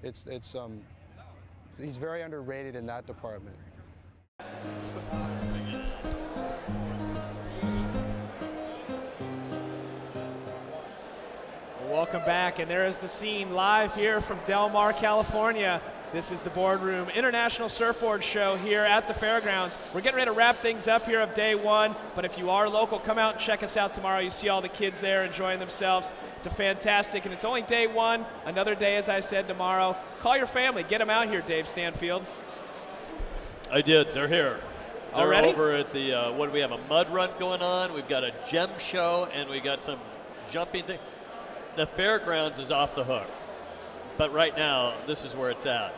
He's very underrated in that department. Welcome back, and there is the scene live here from Del Mar, California. This is the Boardroom International Surfboard Show here at the fairgrounds. We're getting ready to wrap things up here of day one, but if you are local, come out and check us out tomorrow. You see all the kids there enjoying themselves. It's a fantastic, and it's only day one. Another day, as I said, tomorrow. Call your family. Get them out here, Dave Stanfield. I did. They're here. They're Already? over at the, what do we have, a mud run going on? We've got a gem show, and we got some jumping thing. The fairgrounds is off the hook. But right now, this is where it's at.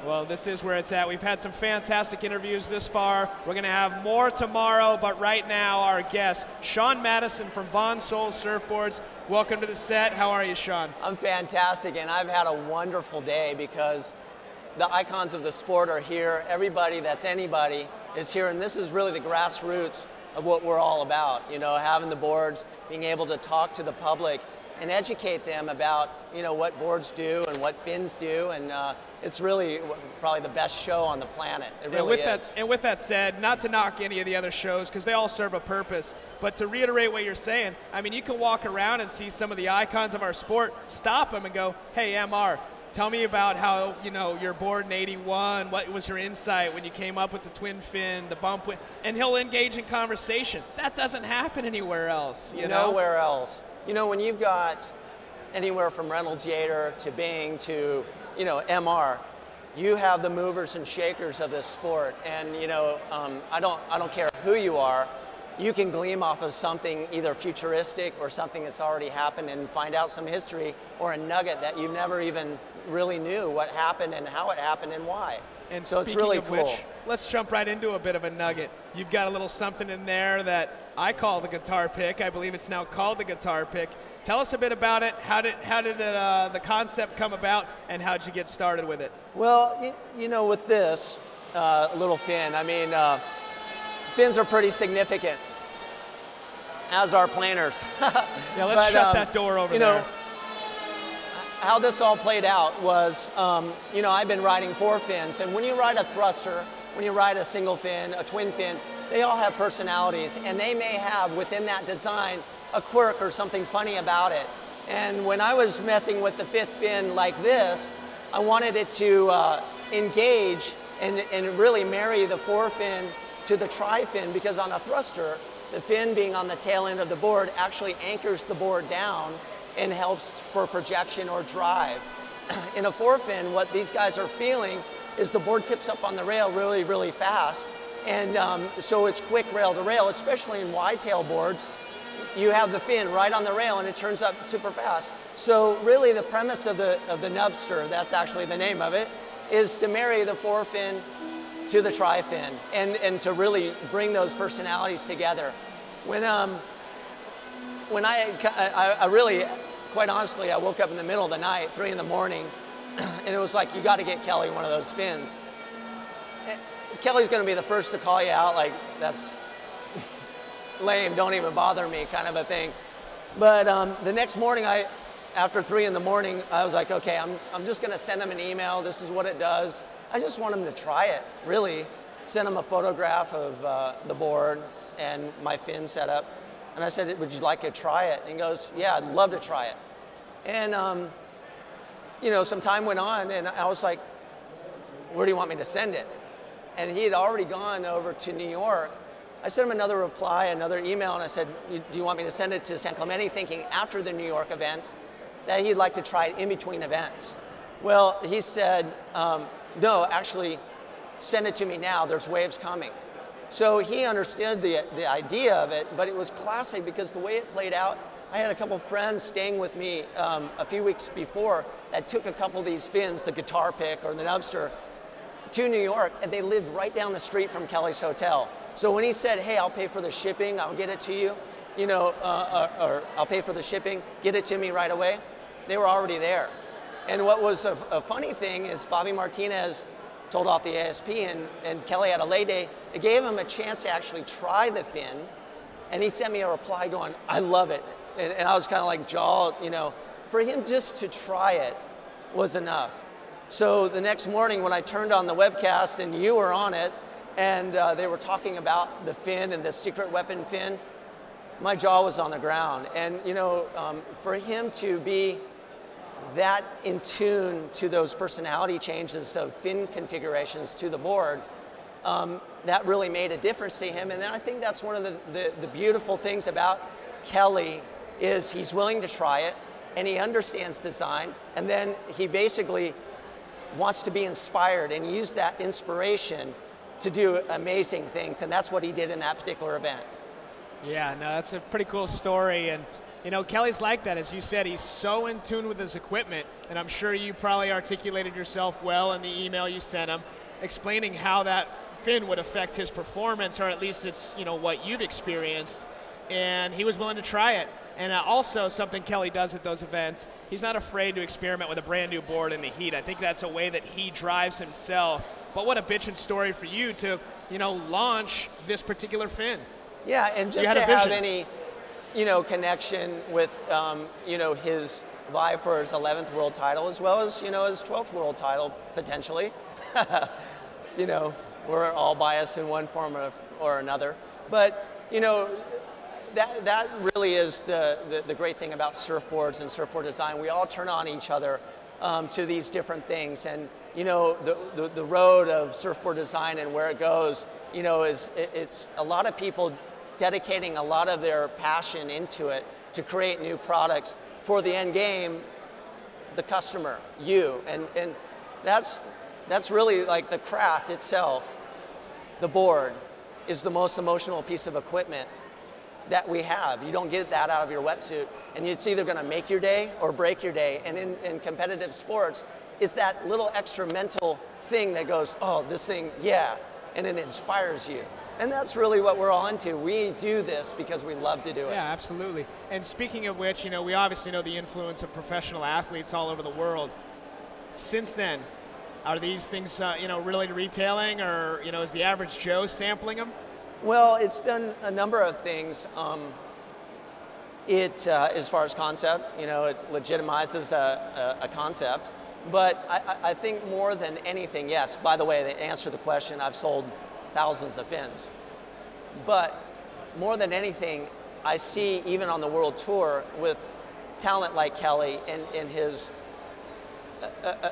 Well, this is where it's at. We've had some fantastic interviews this far. We're going to have more tomorrow, but right now, our guest, Sean Madison from Sol Surfboards. Welcome to the set. How are you, Sean? I'm fantastic, and I've had a wonderful day because the icons of the sport are here. Everybody that's anybody is here, and this is really the grassroots of what we're all about. You know, having the boards, being able to talk to the public and educate them about, you know, what boards do and what fins do, and it's really probably the best show on the planet. It really is. And with that said, not to knock any of the other shows because they all serve a purpose, but to reiterate what you're saying, I mean, you can walk around and see some of the icons of our sport, stop them and go, hey, MR, tell me about how, you know, your board in '81, what was your insight when you came up with the twin fin, the bump, and he'll engage in conversation. That doesn't happen anywhere else, you know? Nowhere else. You know, when you've got anywhere from Reynolds Yater to Bing to, you know, MR, you have the movers and shakers of this sport. And, you know, I don't care who you are, you can glean off of something either futuristic or something that's already happened and find out some history or a nugget that you never even really knew what happened and how it happened and why. And so it's really cool. Which, let's jump right into a bit of a nugget. You've got a little something in there that I call the guitar pick. I believe it's now called the guitar pick. Tell us a bit about it. How did the concept come about, and how did you get started with it? Well, you know, with this little fin, I mean, fins are pretty significant, as are planers. Yeah, let's shut that door over there. How this all played out was, you know, I've been riding 4 fins, and when you ride a thruster, when you ride a single fin, a twin fin, they all have personalities, and they may have within that design a quirk or something funny about it. And when I was messing with the 5th fin like this, I wanted it to engage and really marry the 4 fin to the tri-fin, because on a thruster, the fin being on the tail end of the board actually anchors the board down and helps for projection or drive. In a 4 fin, what these guys are feeling is the board tips up on the rail really, really fast. And so it's quick rail to rail, especially in wide tail boards. You have the fin right on the rail and it turns up super fast. So really the premise of the nubster, that's actually the name of it, is to marry the 4 fin to the tri-fin and to really bring those personalities together. When I really, quite honestly, I woke up in the middle of the night, 3 in the morning, and it was like, you got to get Kelly one of those fins. Kelly's going to be the first to call you out, like, that's lame, don't even bother me, kind of a thing. But the next morning, after 3 in the morning, I was like, okay, I'm just going to send him an email. This is what it does. I just want him to try it, really. Send him a photograph of the board and my fin setup. And I said, would you like to try it? And he goes, yeah, I'd love to try it. And, you know, some time went on, and I was like, where do you want me to send it? And he had already gone over to New York. I sent him another reply, another email, and I said, do you want me to send it to San Clemente, thinking after the New York event that he'd like to try it in between events. Well, he said, no, actually, send it to me now. There's waves coming. So he understood the idea of it, but it was classic because the way it played out, I had a couple friends staying with me a few weeks before that took a couple of these fins, the guitar pick or the nubster, to New York, and they lived right down the street from Kelly's hotel. So when he said, hey, I'll pay for the shipping, I'll get it to you, you know, or I'll pay for the shipping, get it to me right away, they were already there. And what was a funny thing is Bobby Martinez told off the ASP, and Kelly had a lay day. It gave him a chance to actually try the fin, and he sent me a reply going, I love it. And I was kind of like, jaw, you know, for him just to try it was enough. So the next morning when I turned on the webcast and you were on it, and they were talking about the fin and the secret weapon fin, my jaw was on the ground. And you know, for him to be that in tune to those personality changes of fin configurations to the board, that really made a difference to him. And then I think that's one of the beautiful things about Kelly is he's willing to try it, and he understands design, and then he basically wants to be inspired and use that inspiration to do amazing things, and that's what he did in that particular event. Yeah, no, that's a pretty cool story, and you know, Kelly's like that. As you said, he's so in tune with his equipment, and I'm sure you probably articulated yourself well in the email you sent him, explaining how that fin would affect his performance, or at least it's, you know, what you've experienced, and he was willing to try it. And also something Kelly does at those events, he's not afraid to experiment with a brand new board in the heat. I think that's a way that he drives himself. But what a bitchin' story for you to, you know, launch this particular fin. Yeah, and just to have any, you know, connection with, you know, his vie for his 11th world title, as well as, you know, his 12th world title, potentially. You know, we're all biased in one form or another. But, you know, that really is the great thing about surfboards and surfboard design. We all turn on each other to these different things. And, you know, the road of surfboard design and where it goes, you know, it's a lot of people dedicating a lot of their passion into it to create new products for the end game, the customer, you. And that's really like the craft itself. The board is the most emotional piece of equipment that we have. You don't get that out of your wetsuit, and it's either going to make your day or break your day. And in competitive sports, it's that little extra mental thing that goes, oh, this thing, yeah, and it inspires you. And that's really what we're all into. We do this because we love to do it. Yeah, absolutely. And speaking of which, you know, we obviously know the influence of professional athletes all over the world. Since then, are these things, you know, really retailing, or, you know, is the average Joe sampling them? Well, it's done a number of things. As far as concept, you know, it legitimizes a concept. But I think more than anything, yes, by the way, to answer the question, I've sold thousands of fins. But more than anything, I see even on the world tour with talent like Kelly and his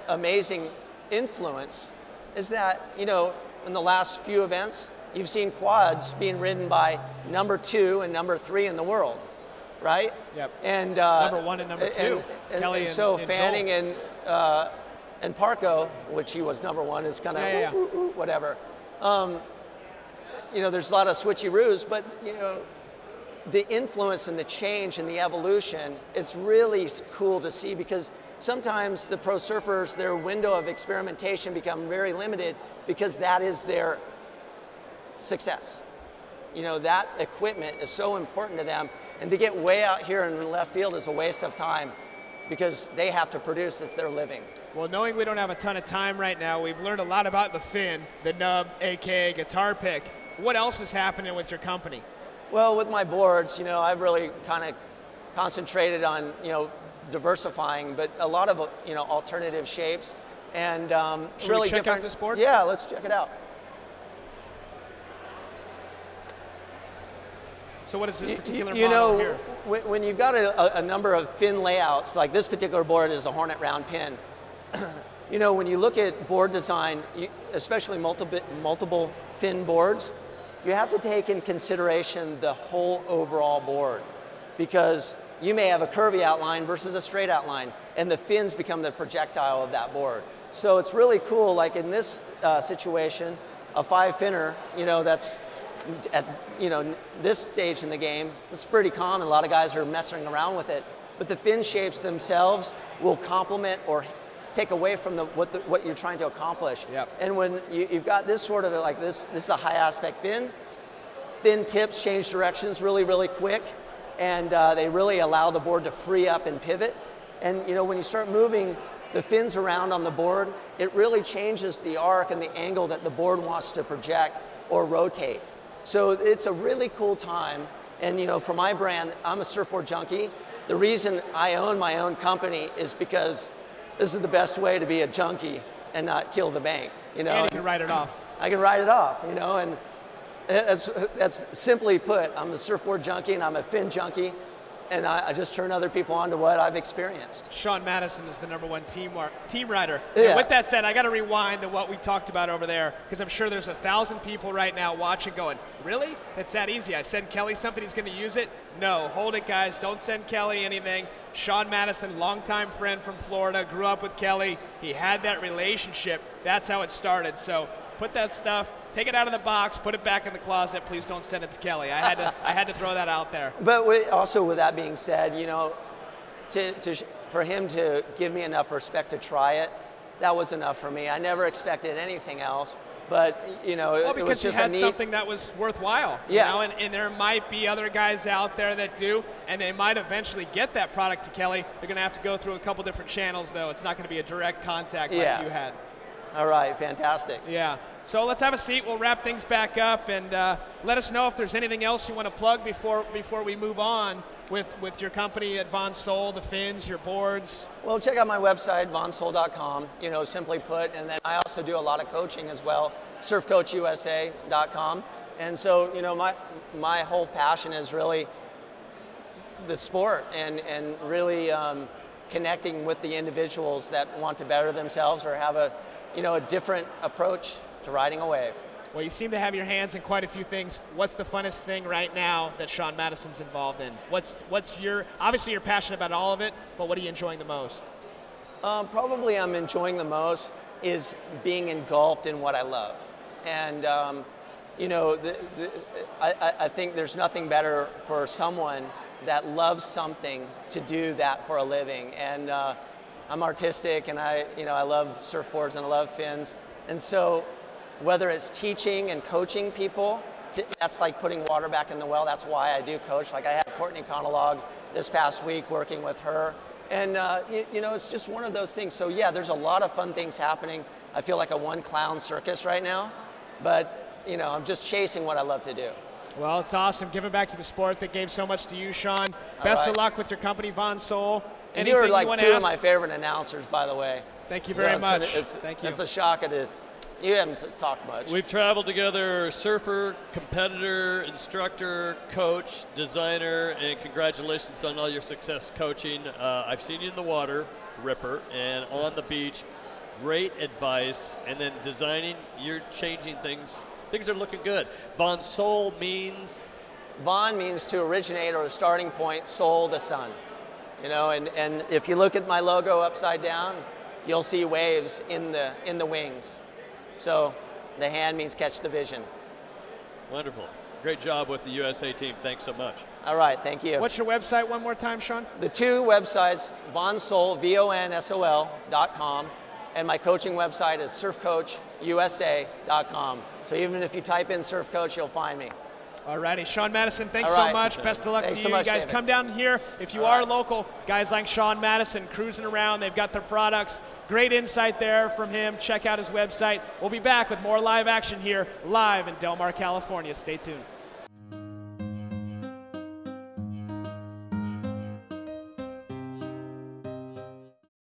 amazing influence, is that, you know, in the last few events, you've seen quads being ridden by number 2 and number 3 in the world, right? Yep. And number 1 and number 2, Kelly and so and Fanning and Parco, which he was number 1, is kind of whatever. You know, there's a lot of switcheroos, but you know, the influence and the change and the evolution, it's really cool to see, because sometimes the pro surfers, their window of experimentation become very limited because that is their success. You know, that equipment is so important to them, and to get way out here in left field is a waste of time because they have to produce, it's their living. Well, knowing we don't have a ton of time right now, we've learned a lot about the fin, the nub, aka guitar pick. What else is happening with your company? Well, with my boards, you know, I've really kind of concentrated on, you know, diversifying, but a lot of, you know, alternative shapes and Should really we check different. out this board? Yeah, let's check it out. So what is this particular you model know, here? When you've got a number of fin layouts, like this particular board is a Hornet round pin. You know, when you look at board design, especially multiple fin boards, you have to take in consideration the whole overall board, because you may have a curvy outline versus a straight outline, and the fins become the projectile of that board. So it's really cool, like in this situation, a 5-finner, you know, that's at, you know, this stage in the game, it's pretty common. A lot of guys are messing around with it, but the fin shapes themselves will complement or take away from what you're trying to accomplish. Yep. And when you've got this sort of like this is a high aspect fin. Thin tips change directions really, really quick, and they really allow the board to free up and pivot. And you know, when you start moving the fins around on the board, it really changes the arc and the angle that the board wants to project or rotate. So it's a really cool time. And you know, for my brand, I'm a surfboard junkie. The reason I own my own company is because this is the best way to be a junkie and not kill the bank. You know, And you can write it off. I can write it off, you know, and that's simply put, I'm a surfboard junkie and I'm a fin junkie, and I just turn other people on to what I've experienced. Sean Madison is the #1 team rider. Yeah. And with that said, I got to rewind to what we talked about over there, because I'm sure there's 1,000 people right now watching going, really? It's that easy. I send Kelly something, he's going to use it? No, hold it, guys. Don't send Kelly anything. Sean Madison, longtime friend from Florida, grew up with Kelly. He had that relationship. That's how it started. So put that stuff, take it out of the box, put it back in the closet. Please don't send it to Kelly. I had to throw that out there. But also, with that being said, you know, for him to give me enough respect to try it, that was enough for me. I never expected anything else. But, you know, well, it was just you had a neat, something that was worthwhile. Yeah. You know, and there might be other guys out there that do, and they might eventually get that product to Kelly. They're going to have to go through a couple different channels, though. It's not going to be a direct contact like you had. All right, fantastic. Yeah. So let's have a seat. We'll wrap things back up, and let us know if there's anything else you want to plug before we move on with your company at Von Sol, the fins, your boards. Well, check out my website, vonsol.com, you know, simply put, and then I also do a lot of coaching as well, surfcoachusa.com. And so, you know, my whole passion is really the sport and really connecting with the individuals that want to better themselves or have a different approach to riding a wave. Well, you seem to have your hands in quite a few things. What's the funnest thing right now that Sean Madison's involved in? Obviously you're passionate about all of it, but what are you enjoying the most? Probably I'm enjoying the most is being engulfed in what I love. And, you know, I think there's nothing better for someone that loves something to do that for a living. And I'm artistic, and I love surfboards and I love fins. And so whether it's teaching and coaching people, that's like putting water back in the well. That's why I do coach. Like I had Courtney Conolog this past week working with her. And, you know, it's just one of those things. So, yeah, there's a lot of fun things happening. I feel like a one-clown circus right now. But, you know, I'm just chasing what I love to do. Well, it's awesome. Giving back to the sport that gave so much to you, Sean. Best of luck with your company, Von Sol. And you're like two of my favorite announcers, by the way. Thank you very much. Thank you. It's a shock. You haven't talked much. We've traveled together, surfer, competitor, instructor, coach, designer, and congratulations on all your success coaching. I've seen you in the water, ripper, and on the beach. Great advice. And then designing, you're changing things. Things are looking good. Von Sol means? Von means to originate or a starting point, Sol, the sun. You know, and if you look at my logo upside down, you'll see waves in the wings. So the hand means catch the vision. Wonderful. Great job with the USA team. Thanks so much. All right, thank you. What's your website one more time, Sean? The two websites, Vonsol, VONSOL.com, and my coaching website is surfcoachusa.com. So even if you type in surf coach, you'll find me. Alrighty, Sean Madison, thanks so much. Best of luck to you. You guys come down here. If you are local, guys like Sean Madison cruising around, they've got their products. Great insight there from him. Check out his website. We'll be back with more live action here, live in Del Mar, California. Stay tuned.